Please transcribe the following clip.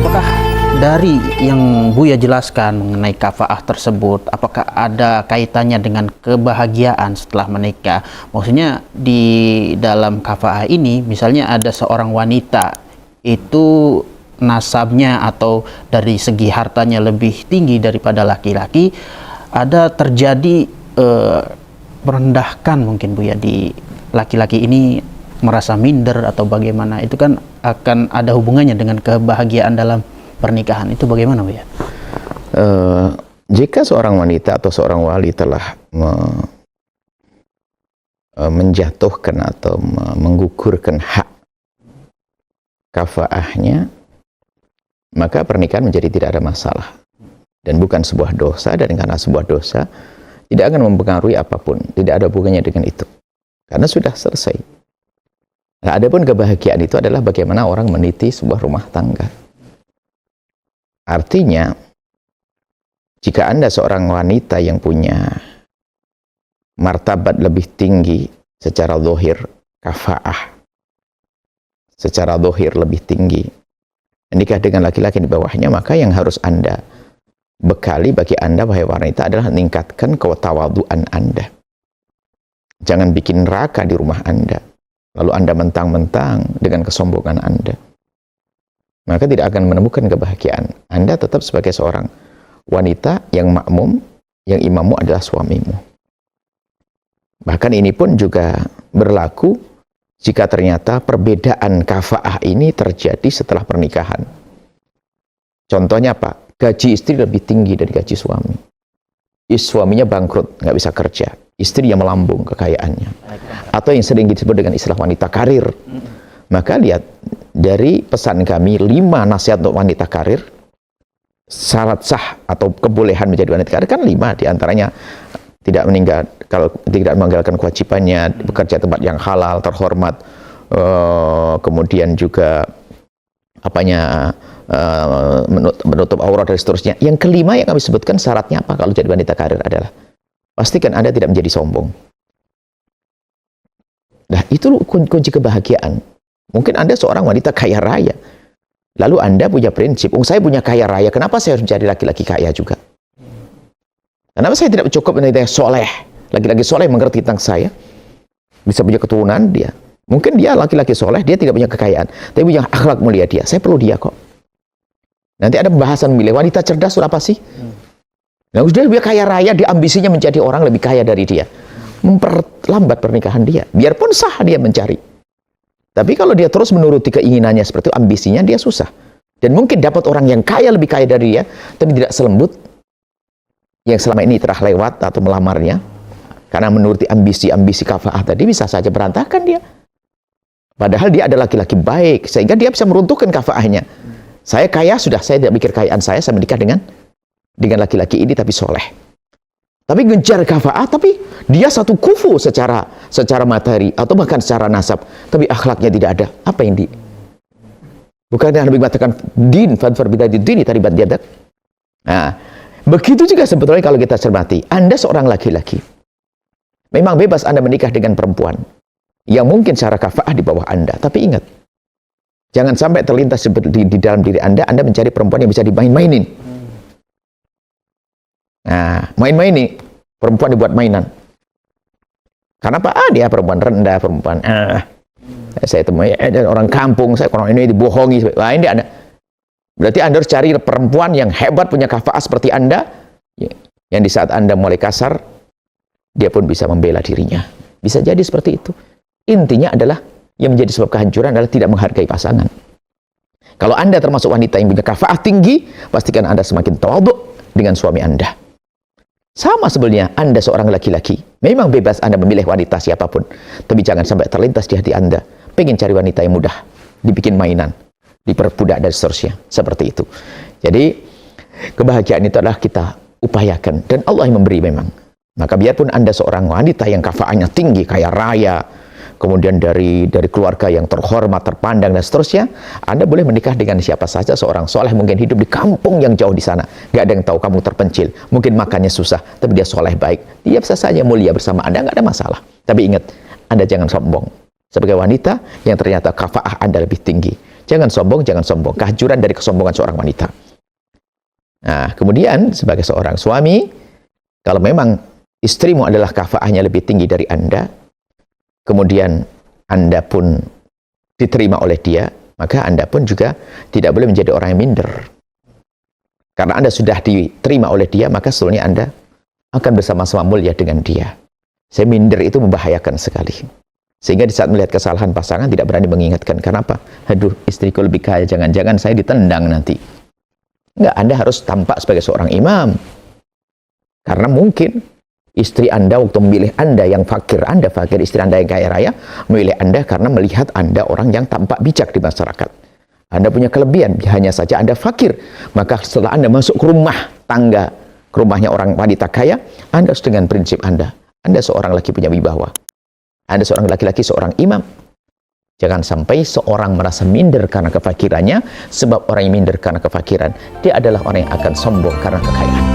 Apakah dari yang Buya jelaskan mengenai kafaah tersebut, apakah ada kaitannya dengan kebahagiaan setelah menikah? Maksudnya di dalam kafaah ini, misalnya ada seorang wanita itu nasabnya atau dari segi hartanya lebih tinggi daripada laki-laki, ada terjadi merendahkan mungkin Buya di laki-laki ini merasa minder atau bagaimana, itu kan akan ada hubungannya dengan kebahagiaan dalam pernikahan. Itu bagaimana Bu ya? Jika seorang wanita atau seorang wali telah menjatuhkan atau menggugurkan hak kafaahnya, maka pernikahan menjadi tidak ada masalah dan bukan sebuah dosa, dan karena sebuah dosa tidak akan mempengaruhi apapun, tidak ada hubungannya dengan itu karena sudah selesai. Nah, adapun kebahagiaan itu adalah bagaimana orang meniti sebuah rumah tangga. Artinya, jika Anda seorang wanita yang punya martabat lebih tinggi secara zahir, kafaah, secara zahir lebih tinggi, menikah dengan laki-laki di bawahnya, maka yang harus Anda bekali bagi Anda, wahai wanita, adalah meningkatkan ketawaduan Anda. Jangan bikin neraka di rumah Anda, lalu Anda mentang-mentang dengan kesombongan Anda. Maka tidak akan menemukan kebahagiaan. Anda tetap sebagai seorang wanita yang makmum, yang imammu adalah suamimu. Bahkan ini pun juga berlaku jika ternyata perbedaan kafaah ini terjadi setelah pernikahan. Contohnya apa? Gaji istri lebih tinggi dari gaji suami. Suaminya bangkrut, nggak bisa kerja. Istri yang melambung kekayaannya. Atau yang sering disebut dengan istilah wanita karir. Maka lihat, dari pesan kami 5 nasihat untuk wanita karir, syarat sah atau kebolehan menjadi wanita karir kan 5, diantaranya tidak meninggalkan kewajibannya, bekerja tempat yang halal, terhormat, kemudian juga menutup aurat dan seterusnya. Yang kelima yang kami sebutkan syaratnya apa kalau jadi wanita karir adalah pastikan Anda tidak menjadi sombong. Nah, itu kunci kebahagiaan. Mungkin Anda seorang wanita kaya raya, lalu Anda punya prinsip, saya punya kaya raya, kenapa saya harus menjadi laki-laki kaya juga? Kenapa saya tidak cukup menjadi soleh? Laki-laki soleh mengerti tentang saya, bisa punya keturunan dia. Mungkin dia laki-laki soleh, dia tidak punya kekayaan, tapi punya akhlak mulia dia. Saya perlu dia kok. Nanti ada pembahasan milih wanita cerdas itu apa sih? Nah, sudah dia kaya raya, dia ambisinya menjadi orang lebih kaya dari dia, memperlambat pernikahan dia. Biarpun sah dia mencari. Tapi kalau dia terus menuruti keinginannya seperti itu, ambisinya dia susah. Dan mungkin dapat orang yang kaya lebih kaya dari dia, tapi tidak selembut yang selama ini telah lewat atau melamarnya. Karena menuruti ambisi kafaah tadi, bisa saja berantakan dia. Padahal dia adalah laki-laki baik, sehingga dia bisa meruntuhkan kafaahnya. Saya kaya, sudah saya tidak mikir kekayaan saya menikah dengan laki-laki ini tapi soleh. Tapi ngejar kafaah, tapi dia satu kufu secara materi atau bahkan secara nasab, tapi akhlaknya tidak ada. Apa yang bukannya Nabi mengatakan din fadfar bidadi dini tadi yadak. Nah, begitu juga sebetulnya kalau kita cermati, Anda seorang laki-laki, memang bebas Anda menikah dengan perempuan yang mungkin secara kafaah di bawah Anda, tapi ingat, jangan sampai terlintas di dalam diri Anda mencari perempuan yang bisa dimain-mainin. Nah, main-maini, perempuan dibuat mainan. Karena apa? Dia perempuan rendah, perempuan saya temui orang kampung, saya orang ini dibohongi. Wah, ini ada. Berarti Anda harus cari perempuan yang hebat, punya kafaah seperti Anda, yang di saat Anda mulai kasar, dia pun bisa membela dirinya. Bisa jadi seperti itu. Intinya adalah, yang menjadi sebab kehancuran adalah tidak menghargai pasangan. Kalau Anda termasuk wanita yang punya kafaah tinggi, pastikan Anda semakin tawadhu dengan suami Anda. Sama sebenarnya, Anda seorang laki-laki, memang bebas Anda memilih wanita siapapun, tapi jangan sampai terlintas di hati Anda pengen cari wanita yang mudah, dibikin mainan, diperbudak dan seterusnya, seperti itu. Jadi kebahagiaan itu adalah kita upayakan, dan Allah yang memberi memang. Maka biarpun Anda seorang wanita yang kafaahnya tinggi, kaya raya, kemudian dari keluarga yang terhormat, terpandang, dan seterusnya, Anda boleh menikah dengan siapa saja, seorang soleh, mungkin hidup di kampung yang jauh di sana, nggak ada yang tahu kamu terpencil, mungkin makannya susah, tapi dia soleh baik, dia bisa saja mulia bersama Anda, nggak ada masalah. Tapi ingat, Anda jangan sombong sebagai wanita yang ternyata kafaah Anda lebih tinggi. Jangan sombong, jangan sombong. Kehancuran dari kesombongan seorang wanita. Nah, kemudian sebagai seorang suami, kalau memang istrimu adalah kafaahnya lebih tinggi dari Anda, kemudian Anda pun diterima oleh dia, maka Anda pun juga tidak boleh menjadi orang yang minder. Karena Anda sudah diterima oleh dia, maka sebetulnya Anda akan bersama-sama mulia dengan dia. Saya minder itu membahayakan sekali. Sehingga di saat melihat kesalahan pasangan tidak berani mengingatkan. Kenapa? Aduh, istriku lebih kaya, jangan-jangan saya ditendang nanti. Enggak, Anda harus tampak sebagai seorang imam. Karena mungkin istri Anda waktu memilih Anda yang fakir, Anda fakir, istri Anda yang kaya raya, memilih Anda karena melihat Anda orang yang tampak bijak di masyarakat. Anda punya kelebihan, hanya saja Anda fakir. Maka setelah Anda masuk ke rumah tangga, ke rumahnya orang wanita kaya, Anda harus dengan prinsip Anda. Anda seorang laki punya wibawa. Anda seorang laki-laki, seorang imam. Jangan sampai seorang merasa minder karena kefakirannya, sebab orang yang minder karena kefakiran, dia adalah orang yang akan sombong karena kekayaan.